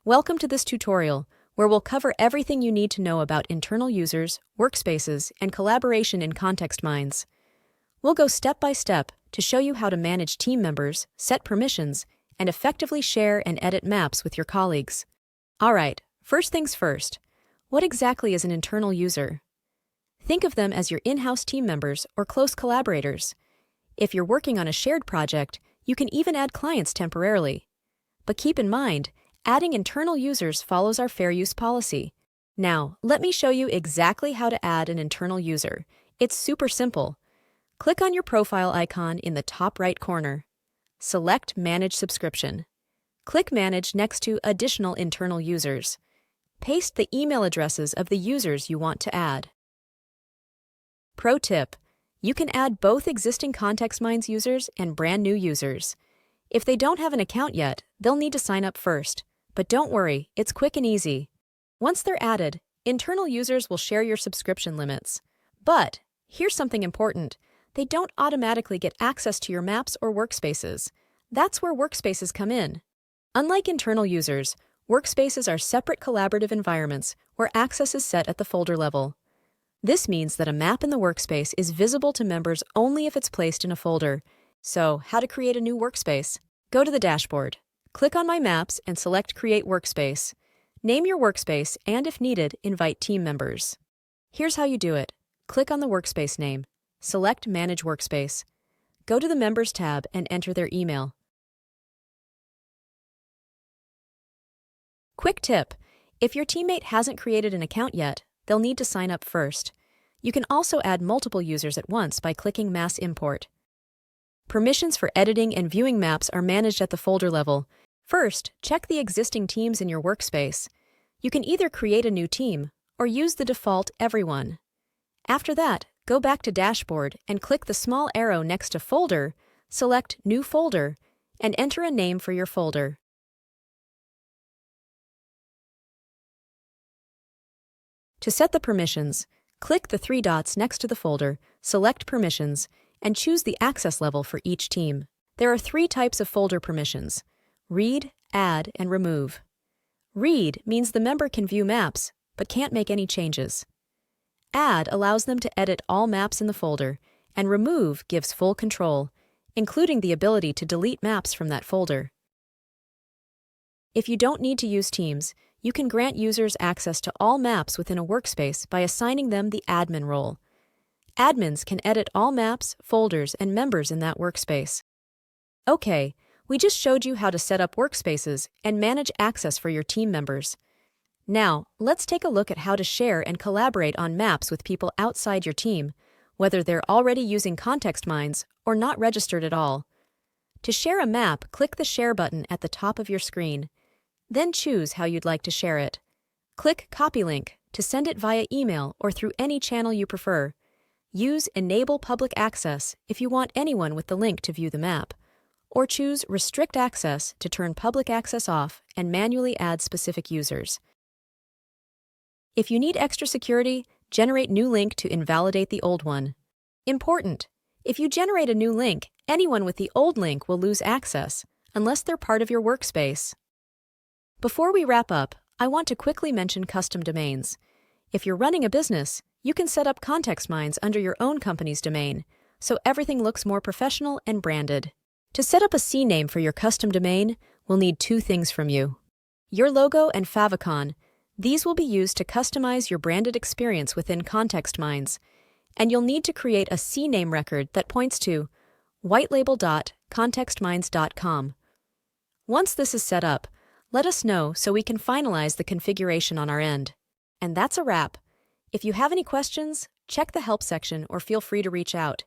Welcome to this tutorial, where we'll cover everything you need to know about internal users, workspaces, and collaboration in ContextMinds. We'll go step by step to show you how to manage team members, set permissions, and effectively share and edit maps with your colleagues. Alright, first things first. What exactly is an internal user? Think of them as your in-house team members or close collaborators. If you're working on a shared project, you can even add clients temporarily. But keep in mind, adding internal users follows our fair use policy. Now, let me show you exactly how to add an internal user. It's super simple. Click on your profile icon in the top right corner. Select Manage Subscription. Click Manage next to Additional Internal Users. Paste the email addresses of the users you want to add. Pro tip: you can add both existing ContextMinds users and brand new users. If they don't have an account yet, they'll need to sign up first. But don't worry, it's quick and easy. Once they're added, internal users will share your subscription limits. But here's something important: they don't automatically get access to your maps or workspaces. That's where workspaces come in. Unlike internal users, workspaces are separate collaborative environments where access is set at the folder level. This means that a map in the workspace is visible to members only if it's placed in a folder. So, how to create a new workspace? Go to the dashboard. Click on My Maps and select Create Workspace. Name your workspace and, if needed, invite team members. Here's how you do it. Click on the workspace name. Select Manage Workspace. Go to the Members tab and enter their email. Quick tip: if your teammate hasn't created an account yet, they'll need to sign up first. You can also add multiple users at once by clicking Mass Import. Permissions for editing and viewing maps are managed at the folder level. First, check the existing teams in your workspace. You can either create a new team or use the default Everyone. After that, go back to Dashboard and click the small arrow next to Folder, select New Folder, and enter a name for your folder. To set the permissions, click the three dots next to the folder, select Permissions, and choose the access level for each team. There are three types of folder permissions: Read, Add, and Remove. Read means the member can view maps, but can't make any changes. Add allows them to edit all maps in the folder, and Remove gives full control, including the ability to delete maps from that folder. If you don't need to use teams, you can grant users access to all maps within a workspace by assigning them the admin role. Admins can edit all maps, folders, and members in that workspace. Okay, we just showed you how to set up workspaces and manage access for your team members. Now, let's take a look at how to share and collaborate on maps with people outside your team, whether they're already using ContextMinds or not registered at all. To share a map, click the Share button at the top of your screen. Then choose how you'd like to share it. Click Copy Link to send it via email or through any channel you prefer. Use Enable Public Access if you want anyone with the link to view the map, or choose Restrict Access to turn public access off and manually add specific users. If you need extra security, generate new link to invalidate the old one. Important: if you generate a new link, anyone with the old link will lose access, unless they're part of your workspace. Before we wrap up, I want to quickly mention custom domains. If you're running a business, you can set up ContextMinds under your own company's domain, so everything looks more professional and branded. To set up a CNAME for your custom domain, we'll need two things from you: your logo and favicon. These will be used to customize your branded experience within ContextMinds, and you'll need to create a CNAME record that points to whitelabel.contextminds.com. Once this is set up, let us know so we can finalize the configuration on our end. And that's a wrap. If you have any questions, check the help section or feel free to reach out.